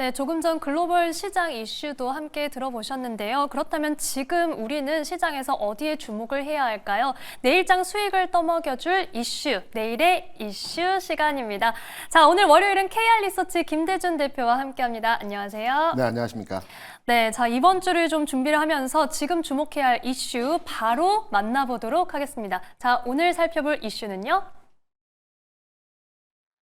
네, 조금 전 글로벌 시장 이슈도 함께 들어보셨는데요. 그렇다면 지금 우리는 시장에서 어디에 주목을 해야 할까요? 내일장 수익을 떠먹여줄 이슈, 내일의 이슈 시간입니다. 자, 오늘 월요일은 KR리서치 김대준 대표와 함께합니다. 안녕하세요. 네, 안녕하십니까. 네, 자, 이번 주를 좀 준비를 하면서 지금 주목해야 할 이슈 바로 만나보도록 하겠습니다. 자, 오늘 살펴볼 이슈는요.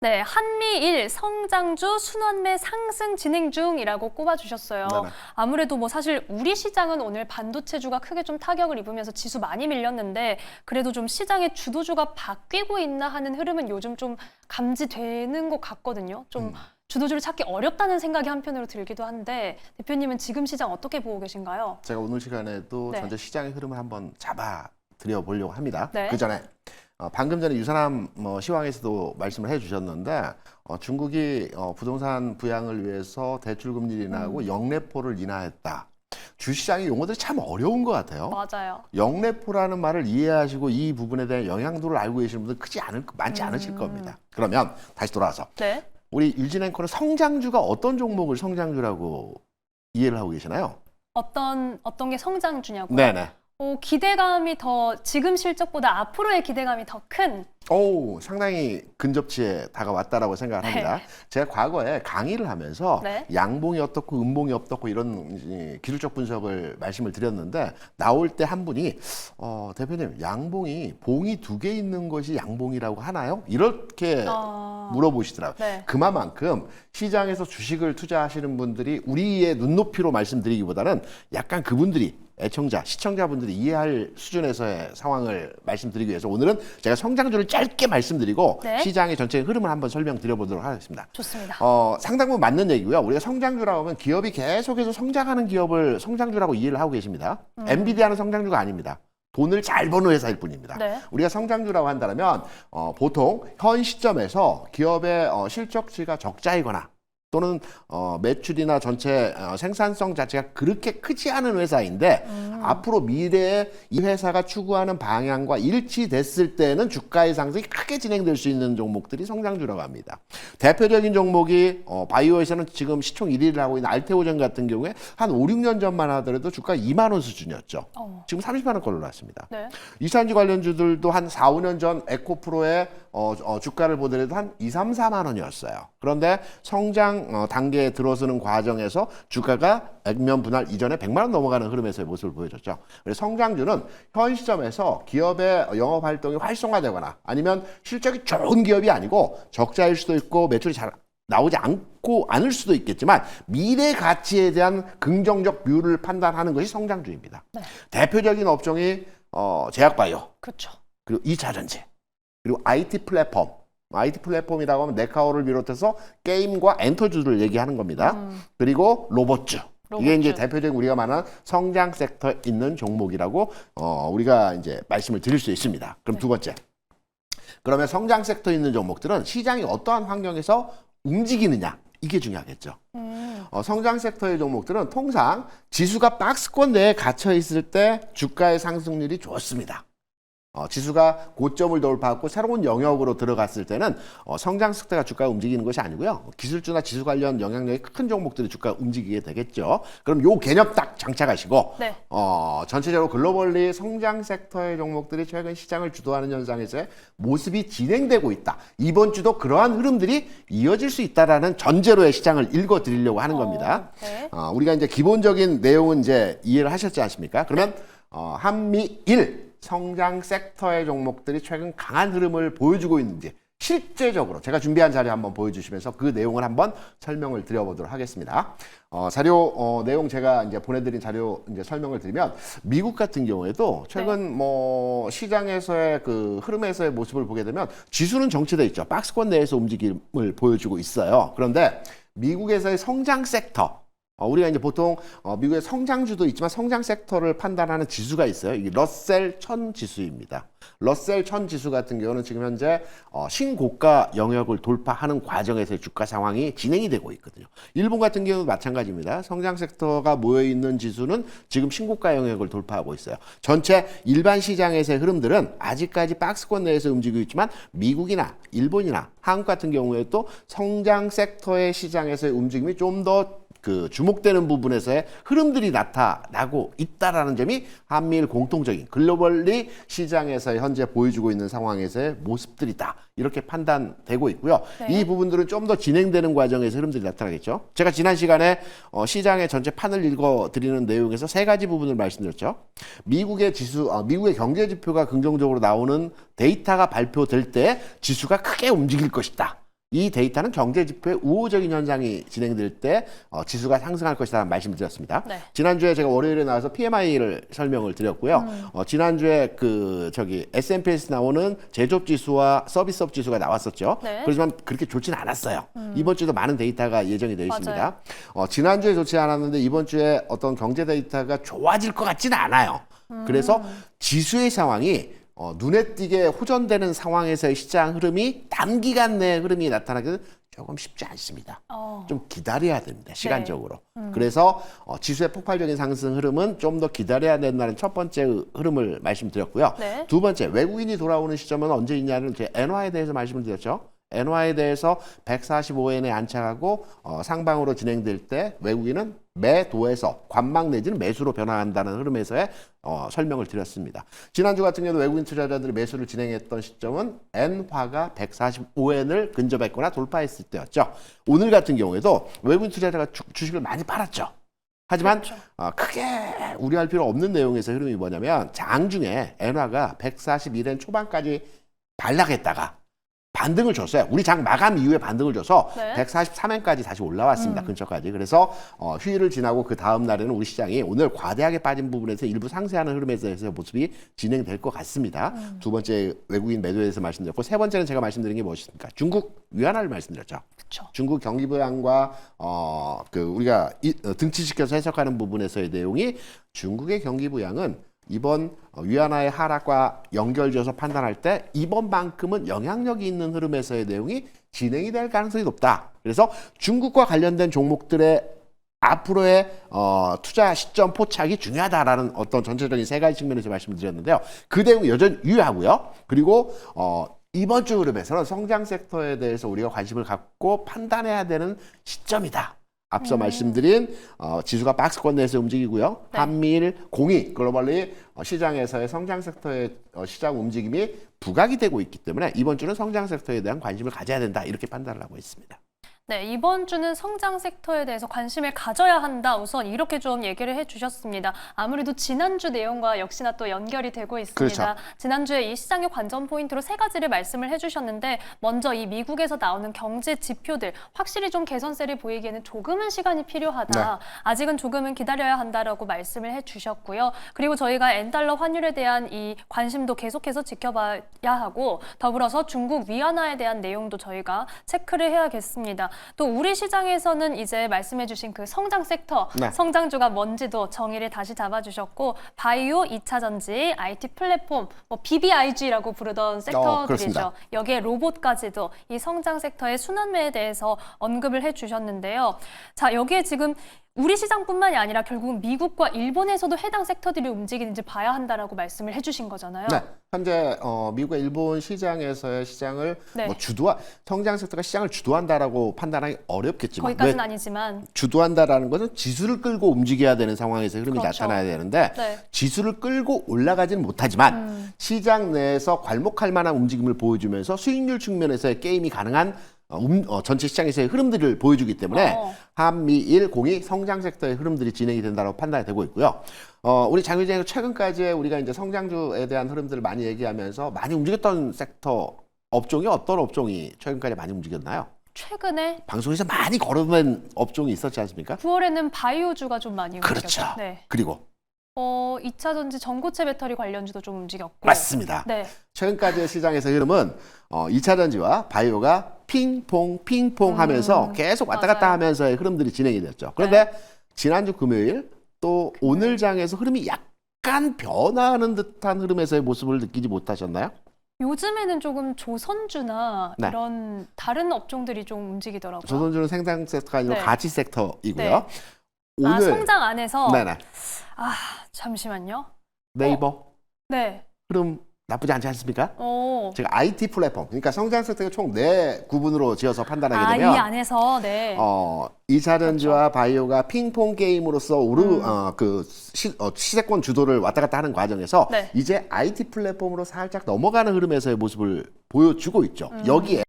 네, 한미일 성장주 순환매 상승 진행 중이라고 꼽아주셨어요. 네네. 아무래도 뭐 사실 우리 시장은 오늘 반도체주가 크게 좀 타격을 입으면서 지수 많이 밀렸는데 그래도 좀 시장의 주도주가 바뀌고 있나 하는 흐름은 요즘 좀 감지되는 것 같거든요. 좀 주도주를 찾기 어렵다는 생각이 한편으로 들기도 한데 대표님은 지금 시장 어떻게 보고 계신가요? 제가 오늘 시간에도 네. 전체 시장의 흐름을 한번 잡아 드려보려고 합니다. 네. 그 전에 방금 전에 유사남 시황에서도 말씀을 해주셨는데 중국이 부동산 부양을 위해서 대출금리 인하하고 영래포를 인하했다. 주시장의 용어들이 참 어려운 것 같아요. 맞아요. 영래포라는 말을 이해하시고 이 부분에 대한 영향도를 알고 계시는 분들 많지 않으실 겁니다. 그러면 다시 돌아와서 네. 우리 유진 앵커는 성장주가 어떤 종목을 성장주라고 이해를 하고 계시나요? 어떤 게 성장주냐고요? 네네. 기대감이 더 지금 실적보다 앞으로의 기대감이 더 큰. 상당히 근접치에 다가왔다라고 생각을 합니다. 네. 제가 과거에 강의를 하면서 네. 양봉이 어떻고 음봉이 어떻고 이런 기술적 분석을 말씀을 드렸는데 나올 때 한 분이 대표님 양봉이 봉이 2개 있는 것이 양봉이라고 하나요? 이렇게 물어보시더라고요. 네. 그만큼 시장에서 주식을 투자하시는 분들이 우리의 눈높이로 말씀드리기보다는 약간 그분들이 애청자, 시청자분들이 이해할 수준에서의 상황을 말씀드리기 위해서 오늘은 제가 성장주를 짧게 말씀드리고 네. 시장의 전체 흐름을 한번 설명드려보도록 하겠습니다. 좋습니다. 상당 부분 맞는 얘기고요. 우리가 성장주라고 하면 기업이 계속해서 성장하는 기업을 성장주라고 이해를 하고 계십니다. 엔비디아는 성장주가 아닙니다. 돈을 잘 버는 회사일 뿐입니다. 네. 우리가 성장주라고 한다면 보통 현 시점에서 기업의 실적치가 적자이거나 또는 매출이나 전체 생산성 자체가 그렇게 크지 않은 회사인데 앞으로 미래에 이 회사가 추구하는 방향과 일치됐을 때는 주가의 상승이 크게 진행될 수 있는 종목들이 성장주라고 합니다. 대표적인 종목이 바이오에서는 지금 시총 1위를 하고 있는 알테오젠 같은 경우에 한 5, 6년 전만 하더라도 주가 2만 원 수준이었죠. 지금 30만 원꼴로 올랐습니다. 네. 이산지 관련주들도 한 4, 5년 전 에코프로의 주가를 보더라도 한 2, 3, 4만 원이었어요. 그런데 성장 단계에 들어서는 과정에서 주가가 액면 분할 이전에 100만 원 넘어가는 흐름에서의 모습을 보여줬죠. 그래서 성장주는 현 시점에서 기업의 영업 활동이 활성화되거나 아니면 실적이 좋은 기업이 아니고 적자일 수도 있고 매출이 잘 나오지 않을 수도 있겠지만 미래 가치에 대한 긍정적 뷰를 판단하는 것이 성장주입니다. 네. 대표적인 업종이 제약바이오, 그렇죠. 그리고 2차전지, 그리고 IT 플랫폼. IT 플랫폼이라고 하면 네카오를 비롯해서 게임과 엔터주를 얘기하는 겁니다. 그리고 로봇주. 이게 이제 대표적인 우리가 말하는 성장 섹터에 있는 종목이라고 우리가 이제 말씀을 드릴 수 있습니다. 그럼 네. 두 번째. 그러면 성장 섹터에 있는 종목들은 시장이 어떠한 환경에서 움직이느냐. 이게 중요하겠죠. 성장 섹터의 종목들은 통상 지수가 박스권 내에 갇혀 있을 때 주가의 상승률이 좋습니다. 지수가 고점을 돌파하고 새로운 영역으로 들어갔을 때는 성장 섹터가 주가가 움직이는 것이 아니고요. 기술주나 지수 관련 영향력이 큰 종목들이 주가가 움직이게 되겠죠. 그럼 요 개념 딱 장착하시고 네. 전체적으로 글로벌리 성장 섹터의 종목들이 최근 시장을 주도하는 현상에서의 모습이 진행되고 있다. 이번 주도 그러한 흐름들이 이어질 수 있다라는 전제로의 시장을 읽어드리려고 하는 겁니다. 네. 우리가 이제 기본적인 내용은 이제 이해를 하셨지 않습니까? 그러면 한미일 성장 섹터의 종목들이 최근 강한 흐름을 보여주고 있는지 실제적으로 제가 준비한 자료 한번 보여주시면서 그 내용을 한번 설명을 드려보도록 하겠습니다. 자료 내용 제가 이제 보내드린 자료 이제 설명을 드리면 미국 같은 경우에도 최근 시장에서의 그 흐름에서의 모습을 보게 되면 지수는 정체돼 있죠. 박스권 내에서 움직임을 보여주고 있어요. 그런데 미국에서의 성장 섹터 우리가 이제 보통 미국의 성장주도 있지만 성장 섹터를 판단하는 지수가 있어요. 이게 러셀 1000 지수입니다. 러셀 1000 지수 같은 경우는 지금 현재 신고가 영역을 돌파하는 과정에서의 주가 상황이 진행이 되고 있거든요. 일본 같은 경우도 마찬가지입니다. 성장 섹터가 모여 있는 지수는 지금 신고가 영역을 돌파하고 있어요. 전체 일반 시장에서의 흐름들은 아직까지 박스권 내에서 움직이고 있지만 미국이나 일본이나 한국 같은 경우에 또 성장 섹터의 시장에서의 움직임이 좀 더 주목되는 부분에서의 흐름들이 나타나고 있다라는 점이 한미일 공통적인 글로벌리 시장에서 현재 보여주고 있는 상황에서의 모습들이다. 이렇게 판단되고 있고요. 네. 이 부분들은 좀 더 진행되는 과정에서 흐름들이 나타나겠죠. 제가 지난 시간에 시장의 전체 판을 읽어드리는 내용에서 세 가지 부분을 말씀드렸죠. 미국의 미국의 경제 지표가 긍정적으로 나오는 데이터가 발표될 때 지수가 크게 움직일 것이다. 이 데이터는 경제 지표의 우호적인 현상이 진행될 때 지수가 상승할 것이라는 말씀을 드렸습니다. 네. 지난주에 제가 월요일에 나와서 PMI를 설명을 드렸고요. 지난주에 S&P에서 나오는 제조업 지수와 서비스업 지수가 나왔었죠. 네. 그렇지만 그렇게 좋지는 않았어요. 이번 주도 많은 데이터가 예정이 되어 있습니다. 맞아요. 지난주에 좋지 않았는데 이번 주에 어떤 경제 데이터가 좋아질 것 같지는 않아요. 그래서 지수의 상황이 눈에 띄게 호전되는 상황에서의 시장 흐름이 단기간 내에 흐름이 나타나기는 조금 쉽지 않습니다. 좀 기다려야 됩니다. 시간적으로. 그래서 지수의 폭발적인 상승 흐름은 좀 더 기다려야 된다는 첫 번째 흐름을 말씀드렸고요. 네. 두 번째, 외국인이 돌아오는 시점은 언제 있냐는 제 엔화에 대해서 말씀을 드렸죠. 엔화에 대해서 145엔에 안착하고 상방으로 진행될 때 외국인은 매도에서 관망 내지는 매수로 변화한다는 흐름에서의 설명을 드렸습니다. 지난주 같은 경우도 외국인 투자자들이 매수를 진행했던 시점은 엔화가 145엔을 근접했거나 돌파했을 때였죠. 오늘 같은 경우에도 외국인 투자자가 주식을 많이 팔았죠. 하지만 그렇죠. 크게 우려할 필요 없는 내용에서 흐름이 뭐냐면 장중에 엔화가 141엔 초반까지 반락했다가 반등을 줬어요. 우리 장 마감 이후에 반등을 줘서 네. 143엔까지 다시 올라왔습니다. 근처까지. 그래서 휴일을 지나고 그 다음 날에는 우리 시장이 오늘 과대하게 빠진 부분에서 일부 상쇄하는 흐름에서 모습이 진행될 것 같습니다. 두 번째 외국인 매도에 대해서 말씀드렸고 세 번째는 제가 말씀드린 게 무엇입니까? 중국 위안화를 말씀드렸죠. 그렇죠. 중국 경기 부양과 우리가 등치시켜서 해석하는 부분에서의 내용이 중국의 경기 부양은 이번 위안화의 하락과 연결지어서 판단할 때 이번만큼은 영향력이 있는 흐름에서의 내용이 진행이 될 가능성이 높다. 그래서 중국과 관련된 종목들의 앞으로의 투자 시점 포착이 중요하다라는 어떤 전체적인 세 가지 측면에서 말씀을 드렸는데요. 그 내용이 여전히 유효하고요. 그리고 이번 주 흐름에서는 성장 섹터에 대해서 우리가 관심을 갖고 판단해야 되는 시점이다. 앞서 말씀드린 지수가 박스권 내에서 움직이고요. 네. 한미일 공이 글로벌리 시장에서의 성장 섹터의 시장 움직임이 부각이 되고 있기 때문에 이번 주는 성장 섹터에 대한 관심을 가져야 된다. 이렇게 판단을 하고 있습니다. 네, 이번 주는 성장 섹터에 대해서 관심을 가져야 한다. 우선 이렇게 좀 얘기를 해주셨습니다. 아무래도 지난주 내용과 역시나 또 연결이 되고 있습니다. 그렇죠. 지난주에 이 시장의 관전 포인트로 세 가지를 말씀을 해주셨는데 먼저 이 미국에서 나오는 경제 지표들 확실히 좀 개선세를 보이기에는 조금은 시간이 필요하다. 네. 아직은 조금은 기다려야 한다라고 말씀을 해주셨고요. 그리고 저희가 엔달러 환율에 대한 이 관심도 계속해서 지켜봐야 하고 더불어서 중국 위안화에 대한 내용도 저희가 체크를 해야겠습니다. 또 우리 시장에서는 이제 말씀해주신 그 성장 섹터, 네. 성장주가 뭔지도 정의를 다시 잡아주셨고 바이오, 2차 전지, IT 플랫폼, BBIG라고 부르던 섹터들이죠. 그렇습니다. 여기에 로봇까지도 이 성장 섹터의 순환매에 대해서 언급을 해주셨는데요. 자, 여기에 지금 우리 시장뿐만이 아니라 결국은 미국과 일본에서도 해당 섹터들이 움직이는지 봐야 한다라고 말씀을 해주신 거잖아요. 네, 현재 미국과 일본 시장에서의 시장을 네. 성장 섹터가 시장을 주도한다라고 판단하기 어렵겠지만 거기까지는 아니지만 주도한다라는 것은 지수를 끌고 움직여야 되는 상황에서 흐름이 그렇죠. 나타나야 되는데 네. 지수를 끌고 올라가지는 못하지만 시장 내에서 괄목할 만한 움직임을 보여주면서 수익률 측면에서의 게임이 가능한 전체 시장에서의 흐름들을 보여주기 때문에 한미일 공이 성장 섹터의 흐름들이 진행이 된다고 판단이 되고 있고요. 우리 장 회장님 최근까지 우리가 이제 성장주에 대한 흐름들을 많이 얘기하면서 많이 움직였던 섹터 업종이 어떤 업종이 최근까지 많이 움직였나요? 최근에 방송에서 많이 거론된 업종이 있었지 않습니까? 9월에는 바이오주가 좀 많이 움직였죠. 그렇죠. 네. 그리고 2차 전지 전고체 배터리 관련주도 좀 움직였고. 맞습니다. 네. 최근까지의 시장에서 흐름은 2차 전지와 바이오가 핑퐁 하면서 계속 왔다 갔다 맞아요. 하면서의 흐름들이 진행이 됐죠. 그런데 지난주 금요일 또 오늘 장에서 흐름이 약간 변화하는 듯한 흐름에서의 모습을 느끼지 못하셨나요? 요즘에는 조금 조선주나 네. 이런 다른 업종들이 좀 움직이더라고요. 조선주는 생산 섹터가 아니고 네. 가치 섹터이고요. 네. 오늘 성장 안에서 네네 잠시만요. 네이버 네. 흐름 나쁘지 않지 않습니까? 오. 제가 IT 플랫폼, 그러니까 성장 섹터가 총 4구분으로 지어서 판단하게 이 되면 안에서 네. 2차 전지와 바이오가 핑퐁 게임으로서 시세권 주도를 왔다 갔다 하는 과정에서 네. 이제 IT 플랫폼으로 살짝 넘어가는 흐름에서의 모습을 보여주고 있죠. 여기에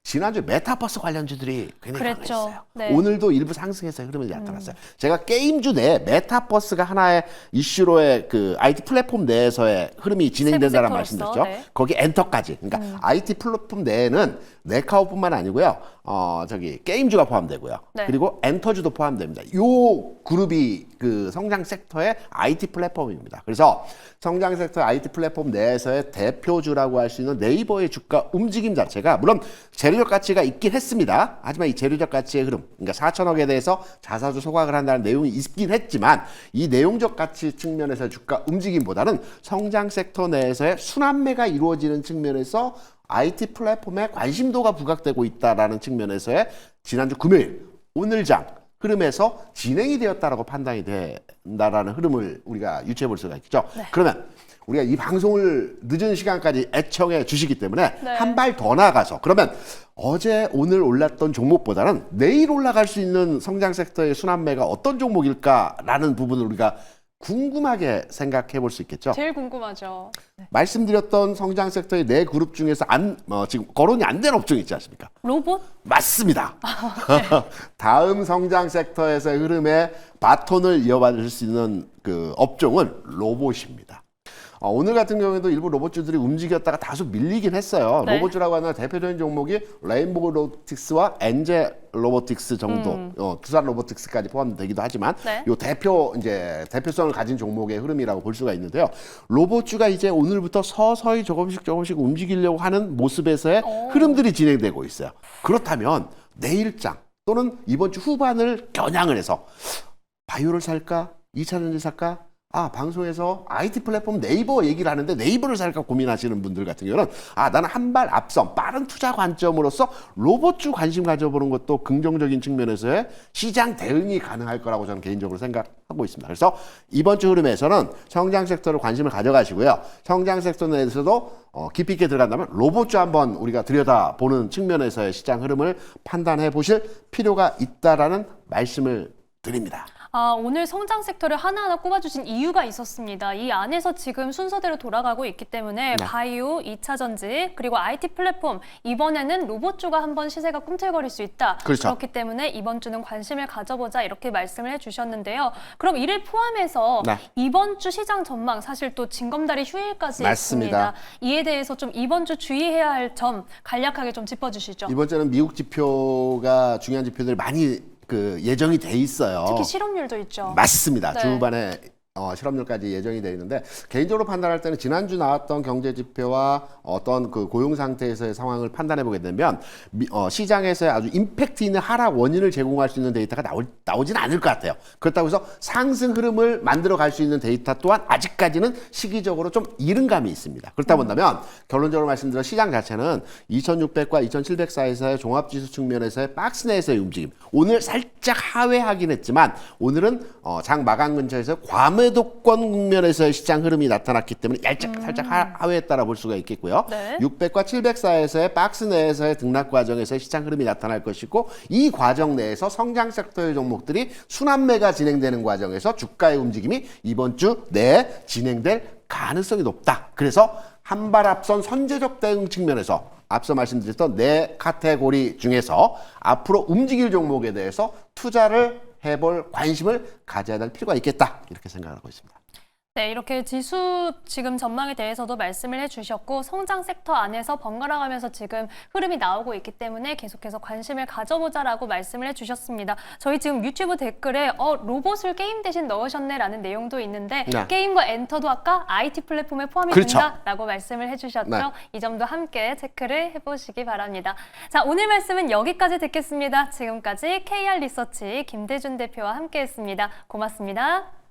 지난주 메타버스 관련주들이 굉장히 그랬죠. 강했어요. 네. 오늘도 일부 상승해서 흐름이 나타났어요. 제가 게임주 내에 메타버스가 하나의 이슈로의 그 IT 플랫폼 내에서의 흐름이 진행된다는 세부 말씀드렸죠. 섹터로서, 네. 거기 엔터까지. 그러니까 IT 플랫폼 내에는 네카오뿐만 아니고요. 게임주가 포함되고요. 네. 그리고 엔터주도 포함됩니다. 요 그룹이 그 성장 섹터의 IT 플랫폼입니다. 그래서 성장 섹터 IT 플랫폼 내에서의 대표주라고 할 수 있는 네이버의 주가 움직임 자체가 물론 재료적 가치가 있긴 했습니다. 하지만 이 재료적 가치의 흐름, 그러니까 4천억에 대해서 자사주 소각을 한다는 내용이 있긴 했지만 이 내용적 가치 측면에서의 주가 움직임보다는 성장 섹터 내에서의 순환매가 이루어지는 측면에서 IT 플랫폼에 관심도가 부각되고 있다라는 측면에서의 지난주 금요일 오늘 장 흐름에서 진행이 되었다라고 판단이 된다라는 흐름을 우리가 유추해 볼 수가 있죠. 네. 그러면 우리가 이 방송을 늦은 시간까지 애청해 주시기 때문에 네. 한 발 더 나아가서 그러면 어제 오늘 올랐던 종목보다는 내일 올라갈 수 있는 성장 섹터의 순환매가 어떤 종목일까라는 부분을 우리가 궁금하게 생각해 볼 수 있겠죠. 제일 궁금하죠. 네. 말씀드렸던 성장 섹터의 4그룹 중에서 지금 거론이 안 된 업종이 있지 않습니까? 로봇? 맞습니다. 다음 성장 섹터에서의 흐름에 바톤을 이어받을 수 있는 그 업종은 로봇입니다. 오늘 같은 경우에도 일부 로봇주들이 움직였다가 다소 밀리긴 했어요. 네. 로봇주라고 하는 대표적인 종목이 레인보우 로보틱스와 엔젤 로보틱스 정도, 두산 로보틱스까지 포함되기도 하지만 네. 요 대표성을 가진 종목의 흐름이라고 볼 수가 있는데요. 로봇주가 이제 오늘부터 서서히 조금씩 움직이려고 하는 모습에서의 흐름들이 진행되고 있어요. 그렇다면 내일장 또는 이번 주 후반을 겨냥을 해서 바이오를 살까? 2차 전지 살까? 방송에서 IT 플랫폼 네이버 얘기를 하는데 네이버를 살까 고민하시는 분들 같은 경우는 나는 한 발 앞선 빠른 투자 관점으로서 로봇주 관심 가져보는 것도 긍정적인 측면에서의 시장 대응이 가능할 거라고 저는 개인적으로 생각하고 있습니다. 그래서 이번 주 흐름에서는 성장 섹터를 관심을 가져가시고요. 성장 섹터 내에서도 깊이 있게 들어간다면 로봇주 한번 우리가 들여다보는 측면에서의 시장 흐름을 판단해 보실 필요가 있다라는 말씀을 드립니다. 오늘 성장 섹터를 하나하나 꼽아주신 이유가 있었습니다. 이 안에서 지금 순서대로 돌아가고 있기 때문에 네. 바이오, 2차 전지, 그리고 IT 플랫폼, 이번에는 로봇주가 한번 시세가 꿈틀거릴 수 있다. 그렇죠. 그렇기 때문에 이번 주는 관심을 가져보자 이렇게 말씀을 해주셨는데요. 그럼 이를 포함해서 네. 이번 주 시장 전망 사실 또 징검다리 휴일까지 맞습니다. 있습니다. 이에 대해서 좀 이번 주 주의해야 할 점 간략하게 좀 짚어주시죠. 이번 주는 미국 지표가 중요한 지표들이 많이 예정이 돼 있어요. 특히 실업률도 있죠. 맞습니다. 네. 주후반에 실업률까지 예정이 되어 있는데 개인적으로 판단할 때는 지난주 나왔던 경제 지표와 어떤 그 고용 상태에서의 상황을 판단해 보게 되면 시장에서의 아주 임팩트 있는 하락 원인을 제공할 수 있는 데이터가 나오지는 않을 것 같아요. 그렇다고 해서 상승 흐름을 만들어 갈 수 있는 데이터 또한 아직까지는 시기적으로 좀 이른 감이 있습니다. 그렇다 본다면 결론적으로 말씀드려 시장 자체는 2600과 2700 사이에서의 종합지수 측면에서의 박스 내에서의 움직임. 오늘 살짝 하회하긴 했지만 오늘은 장 마감 근처에서 과매도권 국면에서의 시장 흐름이 나타났기 때문에 살짝 하회했다라 볼 수가 있겠고요. 네. 600과 700 사이에서의 박스 내에서의 등락 과정에서의 시장 흐름이 나타날 것이고 이 과정 내에서 성장 섹터의 종목들이 순환매가 진행되는 과정에서 주가의 움직임이 이번 주 내에 진행될 가능성이 높다. 그래서 한 발 앞선 선제적 대응 측면에서 앞서 말씀드렸던 네 카테고리 중에서 앞으로 움직일 종목에 대해서 투자를 해볼 관심을 가져야 될 필요가 있겠다. 이렇게 생각하고 있습니다. 네, 이렇게 지수 지금 전망에 대해서도 말씀을 해주셨고 성장 섹터 안에서 번갈아가면서 지금 흐름이 나오고 있기 때문에 계속해서 관심을 가져보자라고 말씀을 해주셨습니다. 저희 지금 유튜브 댓글에 로봇을 게임 대신 넣으셨네라는 내용도 있는데 네. 게임과 엔터도 아까 IT 플랫폼에 포함이 그렇죠. 된다라고 말씀을 해주셨죠. 네. 이 점도 함께 체크를 해보시기 바랍니다. 자, 오늘 말씀은 여기까지 듣겠습니다. 지금까지 KR 리서치 김대준 대표와 함께했습니다. 고맙습니다.